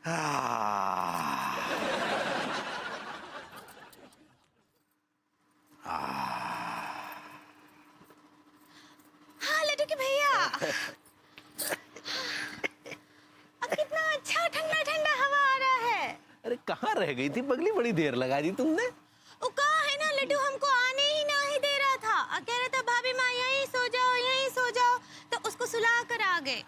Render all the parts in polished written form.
हाँ लड्डू के भैया, अब कितना अच्छा ठंडा ठंडा हवा आ रहा है। अरे कहाँ रह गई थी पगली, बड़ी देर लगा दी तुमने। वो कहा है ना लड्डू हमको आने ही ना ही दे रहा था, कह रहा था भाभी माँ यहीं सो जाओ यहीं सो जाओ, तो उसको सुला कर आ गए।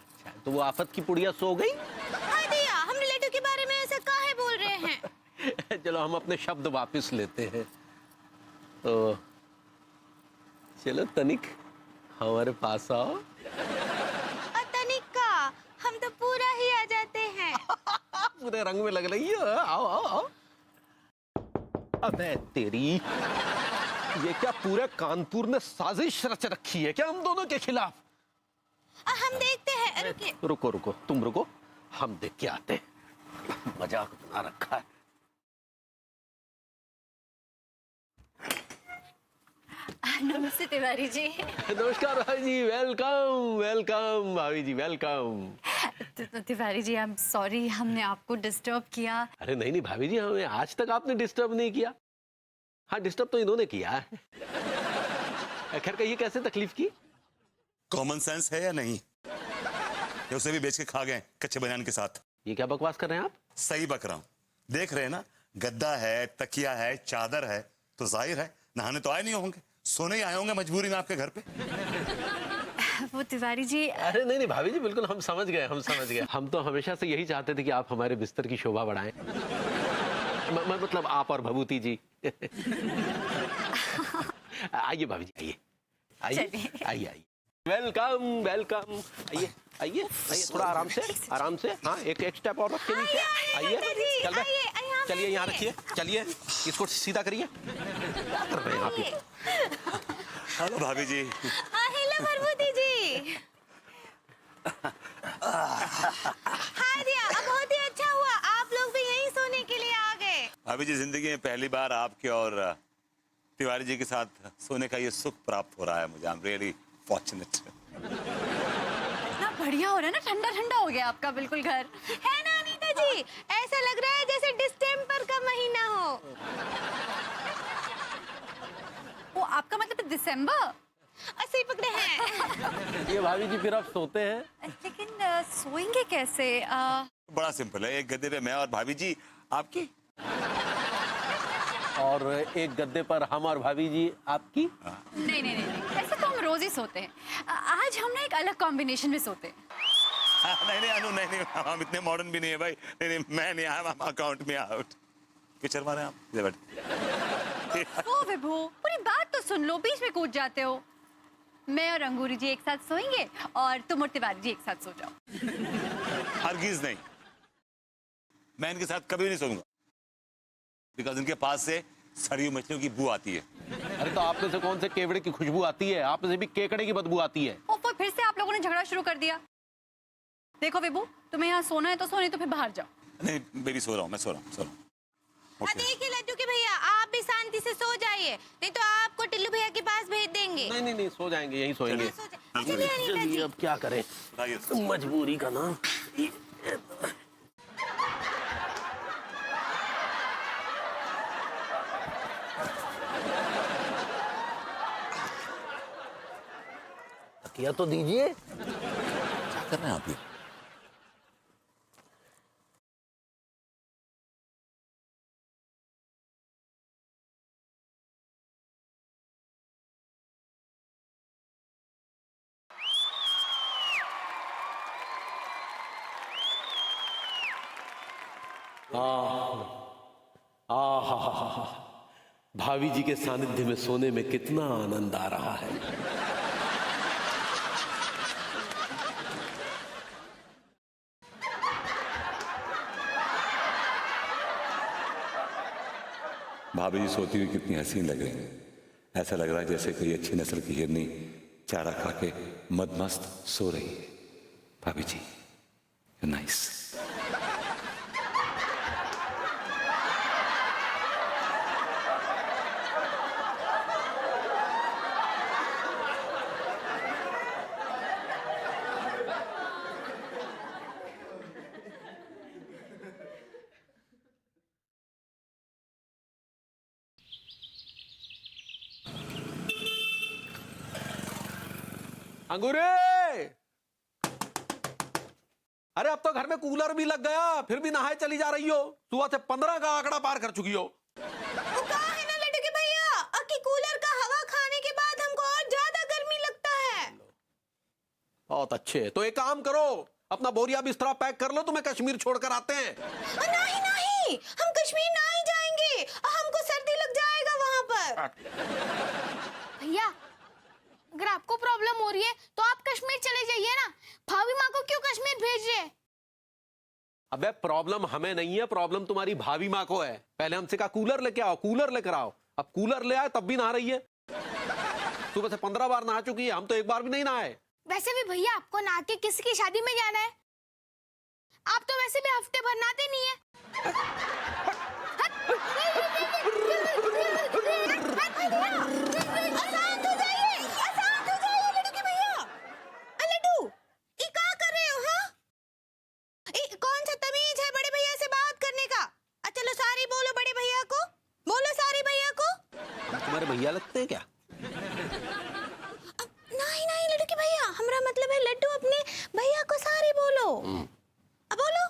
तो वो आफत की पुड़िया सो गई। हाय दिया, हमने लड्डू के बारे में ऐसा काहे बोल रहे हैं। चलो हम अपने शब्द वापस लेते हैं। तो चलो तनिक हमारे पास आओ। तनिक का, हम तो पूरा ही आ जाते हैं। पूरे रंग में लग रही है, आओ आओ आओ। अबे तेरी, ये क्या पूरे कानपुर ने साजिश रच रखी है क्या हम दोनों के खिलाफ? हम देखते हैं, रुकिए। रुको रुको, तुम रुको, हम देख के आते हैं। मजाक बना रखा है। नमस्ते तिवारी जी। नमस्कार भाभी जी, वेलकम वेलकम भाभी जी, welcome. Tiwari ji, I am sorry हमने आपको डिस्टर्ब किया। अरे नहीं नहीं भाभी जी, हमें आज तक आपने डिस्टर्ब नहीं किया। हाँ डिस्टर्ब तो इन्होंने किया है। खैर कहिए कैसे तकलीफ की? कॉमन सेंस है या नहीं? ये उसे भी बेच के खा गए कच्चे बनियान के साथ। ये क्या बकवास कर रहे हैं आप? सही बक रहा हूं, देख रहे हैं ना, गद्दा है, तकिया है, चादर है, तो जाहिर है नहाने तो आए नहीं होंगे, सोने ही आए होंगे मजबूरी में आपके घर पे। वो तिवारी जी, अरे नहीं नहीं भाभी जी, बिल्कुल हम समझ गए, हम समझ गए। हम तो हमेशा से यही चाहते थे कि आप हमारे बिस्तर की शोभा बढ़ाएं। मतलब आप और भभूति जी। आइए भाभी जी, आइए आइए आइए आइए, वेलकम वेलकम। आइए आइए आइए, थोड़ा आराम से आराम से। हाँ एक स्टेप और रखिए नीचे। आइए चल रहे, चलिए यहाँ रखिए, चलिए इसको सीधा करिए। क्या कर रहे हैं आप ये? हेलो भाभी जी। हेलो भरभूति जी। हाय दिया, अब बहुत ही अच्छा हुआ आप लोग भी यहीं सोने के लिए आ गए। भाभी जी, जिंदगी में पहली बार आपके और तिवारी जी के साथ सोने का ये सुख प्राप्त हो रहा है मुझे। I am really fortunate. इतना बढ़िया हो रहा है ना, ठंडा ठंडा हो गया आपका बिल्कुल घर। है ना अनीता जी, ऐसा लग रहा है जैसे डिस्टेम्बर का महीना हो। वो आपका मतलब दिसंबर? ऐसे ही पकड़े हैं। ये भाभी जी फिर आप सोते हैं? लेकिन सोएंगे कैसे? बड़ा सिंपल है, एक गद्दे पे मैं और भाभी जी आपकी, और एक गद्दे पर हम और भाभी जी आपकी। नहीं नहीं नहीं, ऐसे तो हम रोज ही सोते हैं। आज हम ना एक अलग कॉम्बिनेशन में सोते हैं। नहीं नहीं अनु, नहीं नहीं, हम इतने मॉडर्न भी नहीं है भाई। नहीं नहीं, मैं नहीं आया, अकाउंट में आउट। पिक्चर मारे आप, इधर बैठ। ओ विभू, पूरी बात तो सुन लो, बीच में कूद जाते हो। मैं और अंगूरी जी एक साथ सोएंगे और तुम और तिवारी जी एक साथ सो जाओ। हरगिज नहीं, मैं इनके साथ कभी नहीं सोऊंगा, बिकॉज इनके पास से सड़ी हुई मछलियों की बू आती है। अरे तो आप में से कौन से केवड़े की खुशबू आती है? आप में से भी केकड़े की बदबू आती है। ओ फिर से आप लोगों ने झगड़ा शुरू कर दिया। देखो विभू, तुम्हें यहाँ सोना है तो सोने, तो फिर बाहर जाओ। नहीं बेबी, सो रहा हूँ, मैं सो रहा हूँ, सो रहा हूँ। देखिए लड्डू के भैया, आप भी शांति से सो जाइए, नहीं तो आपको टिल्लू भैया के पास भेज देंगे। नहीं नहीं नहीं, सो जाएंगे, यहीं सोएंगे। चलिए अनीता जी। अब क्या करें, मजबूरी का नाम। तकिया तो दीजिए। क्या कर रहे हैं आप ये? भाभी जी के सानिध्य में सोने में कितना आनंद आ रहा है। भाभी जी सोती हुई कितनी हसीन लग रही है। ऐसा लग रहा है जैसे कोई अच्छी नस्ल की हिरनी चारा खा के मदमस्त सो रही है। भाभी जी, यू नाइस। अंगूरे, अरे अब तो घर में कूलर भी लग गया, फिर भी नहाए चली जा रही हो। सुबह से 15 का आंकड़ा पार कर चुकी हो। वो कहा है ना लड्डू के भैया, कि कूलर का हवा खाने के बाद हमको और ज्यादा गर्मी लगता है। बहुत अच्छे, तो एक काम करो, अपना बोरिया बिस्तरा पैक कर लो, तुम्हें कश्मीर छोड़कर आते हैं। नहीं नहीं, हम कश्मीर नहीं जाएंगे, हमको सर्दी लग जाएगा वहाँ पर। भैया अगर आपको प्रॉब्लम हो रही है तो आप कश्मीर चले जाइए ना, भाभी माँ को क्यों कश्मीर भेज रहे हैं? अबे प्रॉब्लम हमें नहीं है, प्रॉब्लम तुम्हारी भाभी माँ को है। पहले हमसे कहा कूलर लेके आओ, कूलर लेकर आओ, अब कूलर ले आए तब भी नहा रही है। सुबह से 15 बार नहा चुकी है, हम तो एक बार भी नहीं नहाए। वैसे भी भैया आपको नहा के किसी की शादी में जाना है, आप तो वैसे भी हफ्ते भर नहाते नहीं है। शांत हो जाइए लड्डू के भैया। लड्डू, ये क्या कर रहे हो? हाँ, कौन सा तमीज है बड़े भैया से बात करने का? चलो सारी बोलो बड़े भैया को, बोलो सारी भैया को। हम तुम्हारे भैया लगते हैं क्या? नहीं नहीं लड्डू के भैया, हमारा मतलब है लड्डू अपने भैया को सारी बोलो। अब बोलो।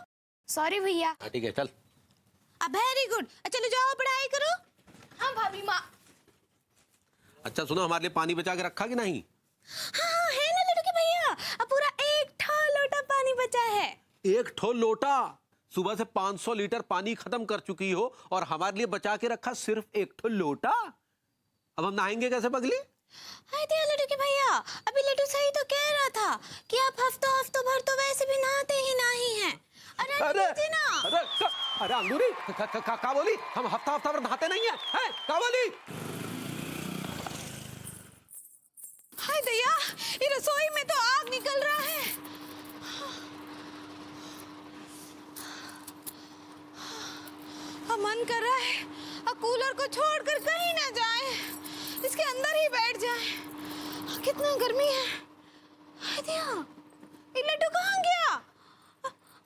सॉरी भैया। ठीक है, चल। वेरी गुड, चलो जाओ पढ़ाई करो। हाँ भाभी माँ। अच्छा सुनो, हमारे लिए पानी बचा के रखा कि नहीं? हाँ है ना लड्डू के भैया, अब पूरा 1 लोटा पानी बचा है। 1 लोटा? सुबह से 500 लीटर पानी खत्म कर चुकी हो और हमारे लिए बचा के रखा सिर्फ 1 लोटा? अब हम नहाएंगे कैसे पगली? हाय दिया लड्डू के भैया, अभी लड्डू सही तो कह रहा था कि आप हफ्तों भर तो वैसे भी नहाते ही नहीं हैं। अरे अरे ना, अरे अंगूरी, का बोली? हम हफ्ता भर नहाते नहीं है, का बोली? हाय दया, ये रसोई में तो आग निकल रहा है। मन कर रहा है कूलर को छोड़कर कहीं ना जाए, इसके अंदर ही बैठ जाए। कितना गर्मी है। हाय दया, ये लड्डू कहाँ गया?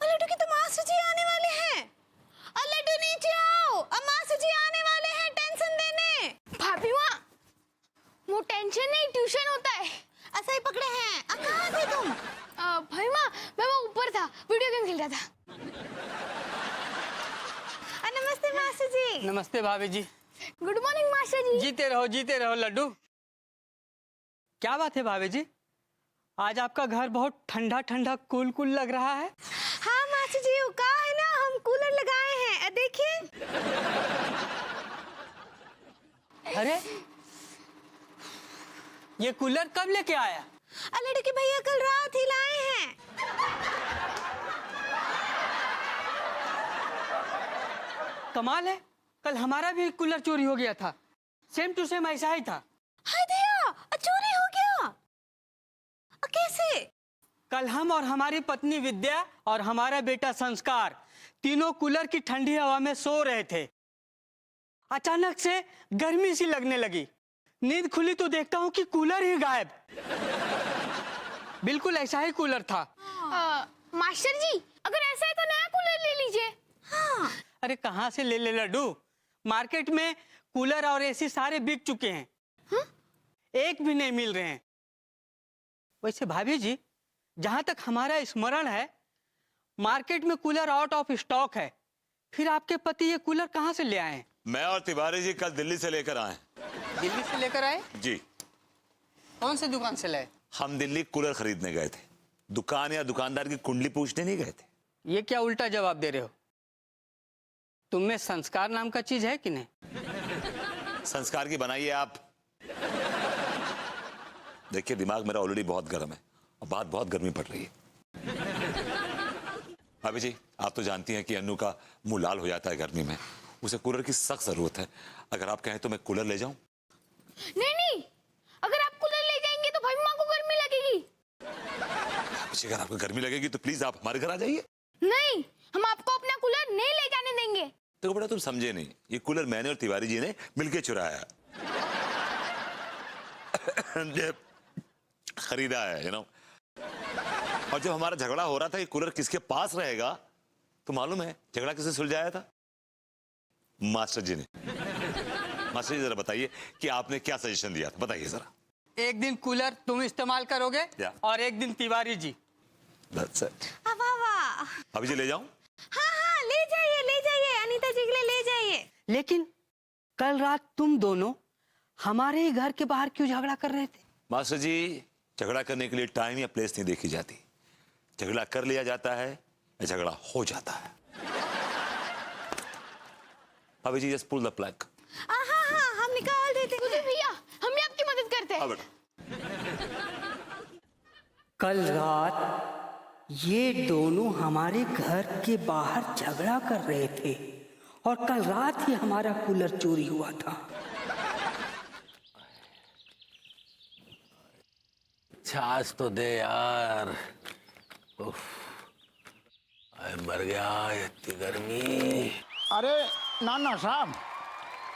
लड्डू की तो मास्टर जी आने वाले हैं। लड्डू नीचे आओ, मास्टर जी आने वाले हैं टेंशन देने। भाभी माँ, वो टेंशन नहीं ट्यूशन होता है। ऐसा ही पकड़े हैं। कहाँ थे तुम? भाई माँ, मैं वो ऊपर था, वीडियो गेम खेल रहा था। नमस्ते मास्टर जी। नमस्ते भाभी जी। गुड मॉर्निंग मास्टर जी। जीते रहो लड्डू। क्या बात है भाभी जी, आज आपका घर बहुत ठंडा ठंडा कूल कूल लग रहा है। हाँ मास्टर जी, वो कहा है ना, हम कूलर लगाए हैं, देखिए। अरे ये कूलर कब लेके आया? लड्डू के भैया कल रात ही लाए हैं। कमाल है, कल हमारा भी कूलर चोरी हो गया था, सेम टू सेम ऐसा ही था। हाय दया, चोरी हो गया? कैसे? कल हम और हमारी पत्नी विद्या और हमारा बेटा संस्कार तीनों कूलर की ठंडी हवा में सो रहे थे। अचानक से गर्मी सी लगने लगी, नींद खुली तो देखता हूँ कि कूलर ही गायब। बिल्कुल ऐसा ही कूलर था। मास्टर जी, अगर ऐसा है तो नया कूलर ले लीजिए। हाँ। अरे कहाँ से ले लड्डू, मार्केट में कूलर और एसी सारे बिक चुके हैं। एक भी नहीं मिल रहे हैं। वैसे भाभी जी, जहां तक हमारा स्मरण है, मार्केट में कूलर आउट ऑफ स्टॉक है। फिर आपके पति ये कूलर कहाँ से ले आए? मैं और तिवारी जी कल दिल्ली से लेकर आए। दिल्ली से लेकर आए? जी। कौन से दुकान से लाए? हम दिल्ली कूलर खरीदने गए थे, दुकान या दुकानदार की कुंडली पूछने नहीं गए थे। ये क्या उल्टा जवाब दे रहे हो? तुम में संस्कार नाम का चीज है कि नहीं? संस्कार की बनाइए आप। देखिए, दिमाग मेरा ऑलरेडी बहुत गर्म है और बात बहुत गर्मी पड़ रही है। भाभी जी, आप तो जानती हैं कि अन्नू का मुंह लाल हो जाता है गर्मी में, उसे कूलर की सख्त जरूरत है। अगर आप कहें तो मैं कूलर ले जाऊं? नहीं, अगर आप कूलर ले जाएंगे तो भाभी माँ को गर्मी लगेगी। भाभी जी, अगर आपको गर्मी लगेगी तो प्लीज आप हमारे घर आ जाइए। नहीं, हम आपको अपना कूलर नहीं ले जाने देंगे। तो बेटा, तुम समझे नहीं, ये कूलर मैंने और तिवारी जी ने मिलके चुराया खरीदा है, और जब हमारा झगड़ा हो रहा था कि कूलर किसके पास रहेगा, तो मालूम है झगड़ा किससे सुलझाया था? मास्टर जी ने। मास्टर जी, जरा बताइए कि आपने क्या सजेशन दिया था, बताइए जरा। एक दिन कूलर तुम इस्तेमाल करोगे Yeah. और एक दिन तिवारी जी। That's it. वाह वाह। भाभी जी ले जाऊं? हाँ हाँ ले जाइए अनीता जी के लिए ले जाइए। लेकिन कल रात तुम दोनों हमारे ही घर के बाहर क्यों झगड़ा कर रहे थे? मास्टर जी, झगड़ा करने के लिए टाइम या प्लेस नहीं देखी जाती। झगड़ा कर लिया जाता है या झगड़ा हो जाता है। भाभी जी जस्ट पुल द प्लग। हाँ हाँ हम निकाल देते कुलदीप भैया हम भी आपकी मदद करते हैं। हाँ बेटा। कल रात ये दोनों हमारे घर के बाहर झगड़ा कर रहे थे और कल रात ही हमारा कूलर चोरी हुआ था। छाछ तो दे यार। उफ, मर गया, इतनी गर्मी। अरे नाना साहब,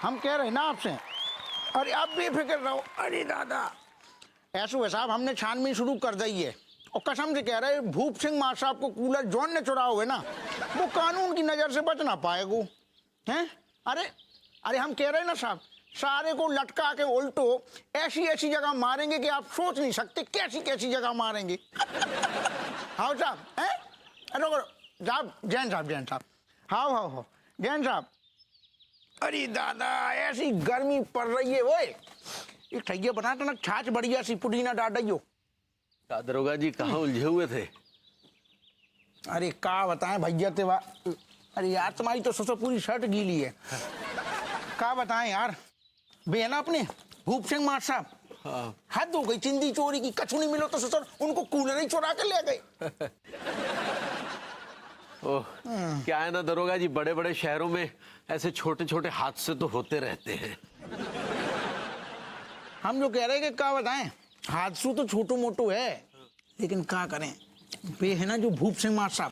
हम कह रहे हैं ना आपसे, अरे आप बेफिक्र रहो। अरे दादा, ऐसा हुआ साहब, हमने छानबीन शुरू कर दी है और कसम से कह रहे हैं भूप सिंह मार साहब को कूलर जॉन ने चुरा हुए ना, वो कानून की नज़र से बच ना पाएगा। हैं? अरे हम कह रहे हैं ना साहब, सारे को लटका के उल्टो ऐसी ऐसी जगह मारेंगे कि आप सोच नहीं सकते कैसी कैसी जगह मारेंगे। हाँ साहब, हैं? अरे साहब, जैन साहब, हाँ जैन साहब। अरे दादा, ऐसी गर्मी पड़ रही है। वो एक ठैया बनाता ना छाछ बढ़िया सी पुदीना डाल। क्या दरोगा जी कहाँ उलझे हुए थे? अरे का बताएं भैया ते अरे यार तुम्हारी तो ससुर पूरी शर्ट गीली है। का बताएं यार, बे है ना अपने भूप सिंह मार साहब, हद हो गई चिंदी चोरी की। कछु नहीं मिलो तो ससुर उनको कूलर ही चुरा के ले गए। ओह, क्या है ना दरोगा जी, बड़े बड़े शहरों में ऐसे छोटे छोटे हादसे तो होते रहते हैं। हम जो कह रहे हैं कि क्या बताएं, हादसों तो छोटो मोटो है, लेकिन क्या करें, बे है ना जो भूप सिंह मार साहब,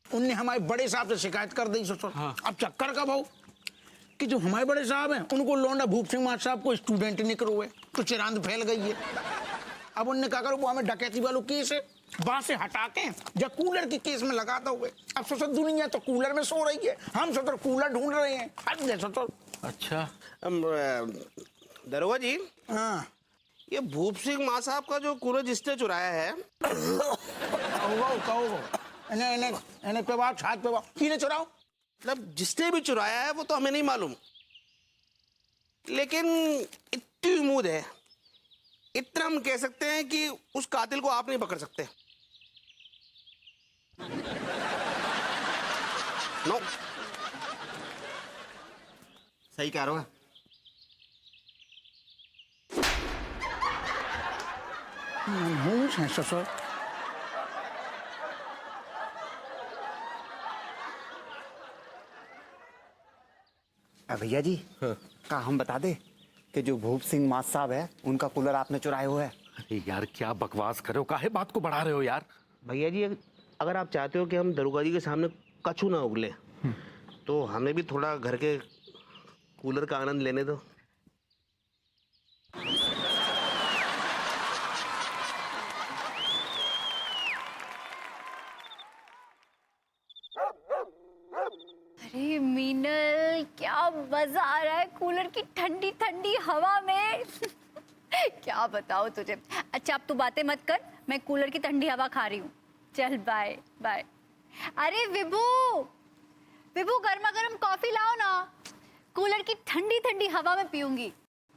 उनने हमारे बड़े साहब से शिकायत कर दी ससुर। अब चक्कर का भाव कि जो हमारे बड़े साहब हैं उनको लौंडा भूप सिंह मार साहब को स्टूडेंट निकलो है तो चिरांद फैल गई है। अब उनने क्या करो, वो हमें डकैती वालों केस है बात से हटा के जब कूलर के केस में लगाता हुए। अब ससुर दुनिया तो कूलर में सो रही है, हम ससुर कूलर ढूंढ रहे हैं। हद है ससुर। अच्छा, दरोगा जी, हाँ ये भूप सिंह माँ साहब का जो कूलर जिसने चुराया है, कहो इन्हें पे बात छात पे बात किने चुराओ। मतलब जिसने भी चुराया है वो तो हमें नहीं मालूम, लेकिन इतनी उम्मीद है, इतना हम कह सकते हैं कि उस कातिल को आप नहीं पकड़ सकते। नो, सही कह रहे हो। मनहूस है ससुर। भैया जी, का हम बता दे कि जो भूप सिंह मास साहब है उनका कूलर आपने चुराया हुआ है। अरे यार क्या बकवास कर रहे हो, काहे बात को बढ़ा रहे हो यार? भैया जी, अगर आप चाहते हो कि हम दरोगा जी के सामने कछू ना उगले, तो हमें भी थोड़ा घर के कूलर का आनंद लेने दो। अरे मीनल, क्या मजा आ रहा है कूलर की ठंडी ठंडी हवा में। क्या बताओ तुझे। अच्छा अब तू बातें मत कर, मैं कूलर की ठंडी हवा खा रही हूँ। चल बाय बाय। अरे विभू गर्मा गर्म कॉफी लाओ ना, कूलर की ठंडी ठंडी हवा में पीऊंगी।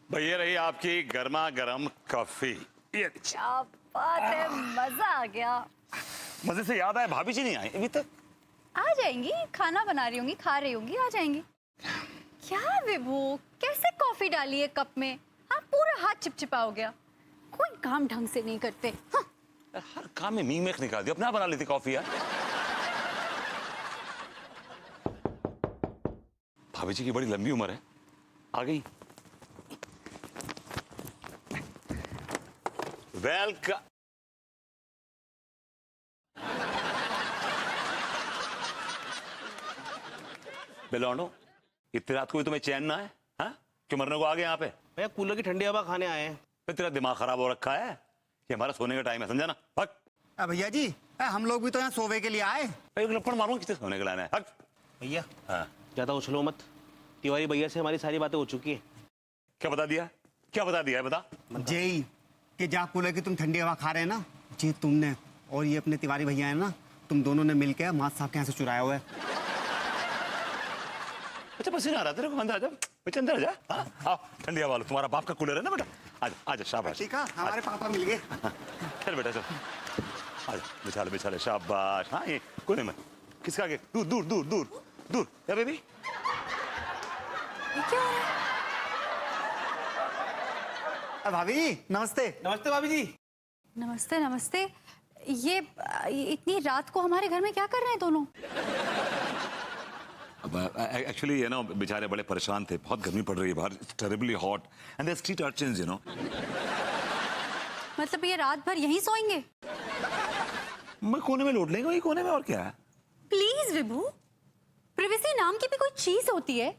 भैया रही आपकी गर्मा गर्म कॉफी। ये क्या बात है, मजा आ गया। मजे से याद आया, भाभी जी नहीं आई अभी तक? आ जाएंगी, खाना बना रही होंगी, खा रही होंगी, आ जाएंगी। क्या विभू, कैसे कॉफी डाली है कप में? हाँ, पूरा हाथ चिपचिपा हो गया। कोई काम ढंग से नहीं करते। हाँ। हर काम में मीम मेख निकाल दिया, अपना बना लेती कॉफी यार। भाभी जी की बड़ी लंबी उम्र है, आ गई। वेलकम। बेलौंडो, इतनी रात को भी तुम्हें चैन ना है? हाँ, क्यों मरने को आ गए यहाँ पे? भैया कूलर की ठंडी हवा खाने आए हैं। फिर तेरा दिमाग खराब हो रखा है, ये हमारा सोने का टाइम है, समझा ना? हक। भैया जी, हम लोग भी तो यहाँ सोवे के लिए आए। एक लपड़ मारूंगा, कितने सोने के लाना है? हक। भैया हाँ, ज्यादा उछलो मत, तिवारी भैया से हमारी सारी बातें हो चुकी है। क्या बता दिया? क्या बता दिया है, बता। जय कि जहाँ कूलर की तुम ठंडी हवा खा रहे हैं ना, जी तुमने और ये अपने तिवारी भैया है ना, तुम दोनों ने मिलकर माँ साहब के यहाँ से चुराया हुआ है। अच्छा पसीना आ रहा तेरे को, अंदर आ जा, बेटा अंदर आ जा। हाँ, आओ ठंडी हवा लो, तुम्हारा बाप का कूलर है ना बेटा, आजा आजा, शाबाश। ठीक है, हमारे पापा मिल गए। चल बेटा चल, आजा, बिछा ले बिछा ले, शाबाश। हाँ ये कोने में, किसका आगे, दूर दूर दूर दूर दूर, या बेबी। भाभी जी नमस्ते। नमस्ते भाभी जी। नमस्ते नमस्ते। ये इतनी रात को हमारे घर में क्या कर रहे हैं दोनों? एक्चुअली यू नो बेचारे बड़े परेशान थे, बहुत गर्मी पड़ रही है बाहर, it's terribly hot and there street urchins you know. मतलब ये रात भर यहीं सोएंगे? मैं कोने में लौट लेंगे, वही कोने में, और क्या है। प्लीज विभू, प्रिवेसी नाम की भी कोई चीज होती है।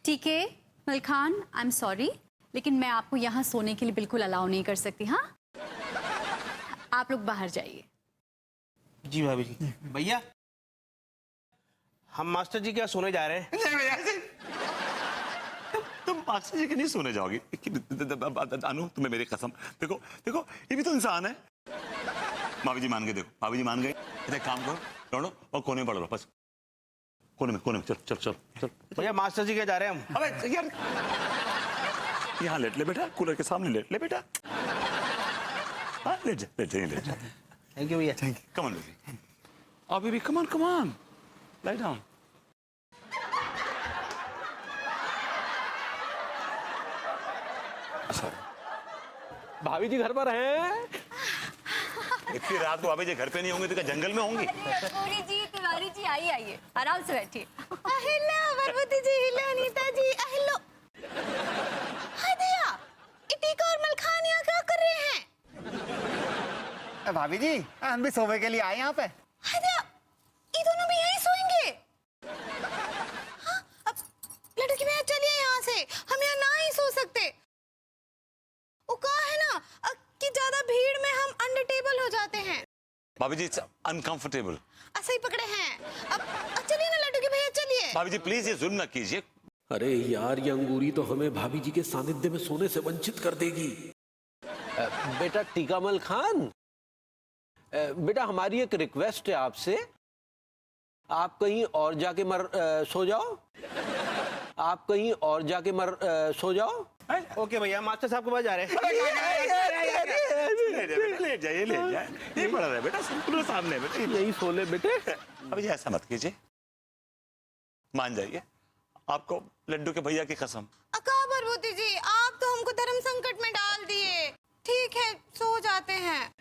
ठीक है मलखान, आई एम सॉरी, लेकिन मैं आपको यहाँ सोने के लिए बिल्कुल अलाउ नहीं कर सकती। हाँ, आप लोग बाहर जाइए। जी भाभी जी। भैया हम मास्टर जी के यहाँ सोने जा रहे हैं। नहीं भैया तुम मास्टर जी के नहीं सोने जाओगी अनु, तुम्हें मेरी कसम। देखो देखो ये भी तो इंसान है। भाभी जी मान गए, देखो भाभी जी मान गए। एक काम करो, लौटो और कोने में पड़ लो, बस कोने में चल चल चल चल। भैया मास्टर जी के जा रहे हैं हम। अबे यार यहाँ लेट ले बेटा, कूलर के सामने लेट ले बेटा। हाँ लेट जा लेट जा। थैंक यू भैया। Thank you. Come on baby, आओ baby, come on lie down. भाभी जी घर पर हैं? इतनी रात को भाभी जी घर पे नहीं होंगे तो क्या जंगल में होंगी? पूरी जी, तिवारी जी, आइए आइए, आराम से बैठिए। हेलो पार्वती जी, हेलो अनीता जी, हेलो। हाय दया, इटिका और मलखान यहाँ क्या कर रहे हैं? भाभी जी हम भी सोने के लिए आए यहाँ पे। हाय दया, ये दोनों भी यहीं सोएंगे? हाँ, अब लड़की भैया चलिए यहाँ से, हम यहाँ ना ही सो सकते। वो कहा है ना कि ज्यादा भीड़ में हम अंडर टेबल हो जाते हैं। भाभी जी इट्स अनकंफर्टेबल। ऐसा ही पकड़े हैं। अब चलिए ना लड्डू के भैया, चलिए। भाभी जी प्लीज ये जुल्म न कीजिए। अरे यार ये अंगूरी तो हमें भाभी जी के सानिध्य में सोने से वंचित कर देगी। बेटा टीकामल खान, बेटा हमारी एक रिक्वेस्ट है आपसे, आप कहीं और जाके सो जाओ। आप कहीं और जाके सो जाओ। ओके भैया, मास्टर साहब के पास जा रहे हैं। ले जाइए ये पड़ा रहा है बेटा, कूलर सामने बेटा, यही सो ले बेटे। अभी ऐसा मत कीजिए, मान जाइए, आपको लड्डू के भैया की कसम। अका पार्वती जी, आप तो हमको धर्म संकट में डाल दिए। ठीक है, सो जाते हैं।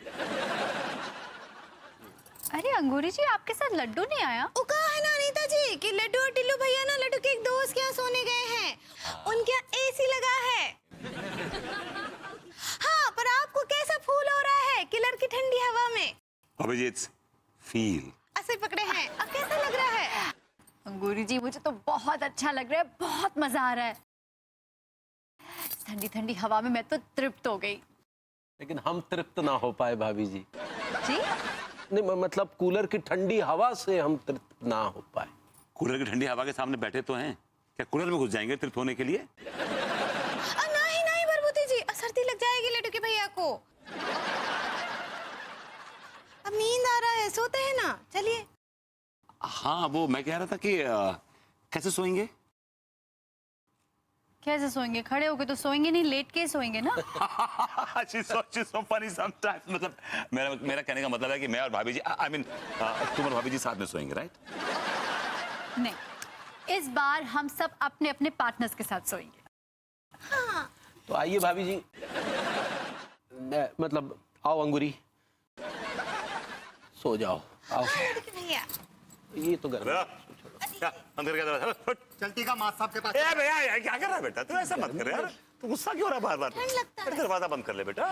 अरे अंगूरी जी, आपके साथ लड्डू नहीं आया? वो कहा है ना अनीता जी कि लड्डू और टिल्लू भैया ना लड्डू के एक दोस्त के यहाँ सोने गए हैं। उनके यहाँ एसी लगा है। हाँ, पर आपको कैसा फूल हो रहा है किलर की ठंडी हवा में? अभी जी इट्स फील। ऐसे पकड़े हैं। अब कैसा लग रहा है? अंगूरी जी मुझे तो बहुत अच्छा लग रहा है, बहुत मजा आ रहा है। ठंडी ठंडी हवा में मैं तो तृप्त हो गई। लेकिन हम तृप्त ना हो पाए भाभी जी। जी? नहीं मतलब कूलर की ठंडी हवा से हम तृप्त ना हो पाए। कूलर की ठंडी हवा के सामने बैठे तो हैं, क्या कूलर में घुस जाएंगे तृप्त होने के लिए? नहीं पार्वती जी, सर्दी लग जाएगी लड्डू के भैया को। अब नींद आ रहा है, सोते हैं ना, चलिए। हाँ वो मैं कह रहा था कि कैसे सोएंगे? कैसे सोएंगे? खड़े होके तो सोएंगे नहीं, लेट के सोएंगे ना। She's so funny sometimes। मतलब मेरा कहने का मतलब है कि मैं और भाभी जी, I mean तुम और भाभी जी साथ में सोएंगे, राइट? नहीं, इस बार हम सब अपने अपने पार्टनर्स के साथ सोएंगे। हाँ। तो आइए भाभी जी, मतलब आओ अंगूरी, सो जाओ, आओ। लड्डू के भैया। ये तो गर्म है। अंदर क्या दरवाजा? चलती का माँ साहब के पास। ए भैया यार क्या कर रहा है बेटा, तू ऐसा मत कर यार, तू गुस्सा क्यों हो रहा है बार-बार? ठंड लगता है। दरवाजा बंद कर ले बेटा।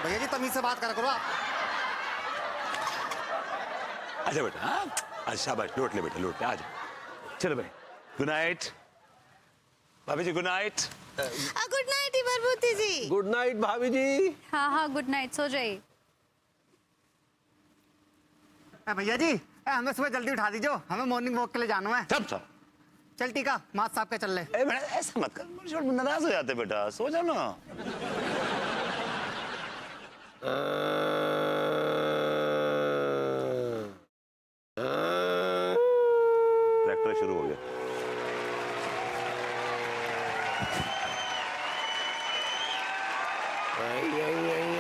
भैया जी तमीज से बात करा करो आप। आजा बेटा, हाँ अच्छा शाबाश, लौट ले बेटा, लौट ले, आजा। चलो भाई, गुड नाइट भाभी जी, good night. Good night Parvati ji. Good night भाभी जी। हाँ हाँ, गुड नाइट, सो जाइए। भैया जी हमें सुबह जल्दी उठा दीजिए, हमें मॉर्निंग वॉक के लिए जाना है। सब चल टीका माथ साफ के चल ले। ए बेटा ऐसा मत कर, नाराज हो जाते बेटा, सो जाओ ना। ट्रैक्टर शुरू हो गया। आई आई आई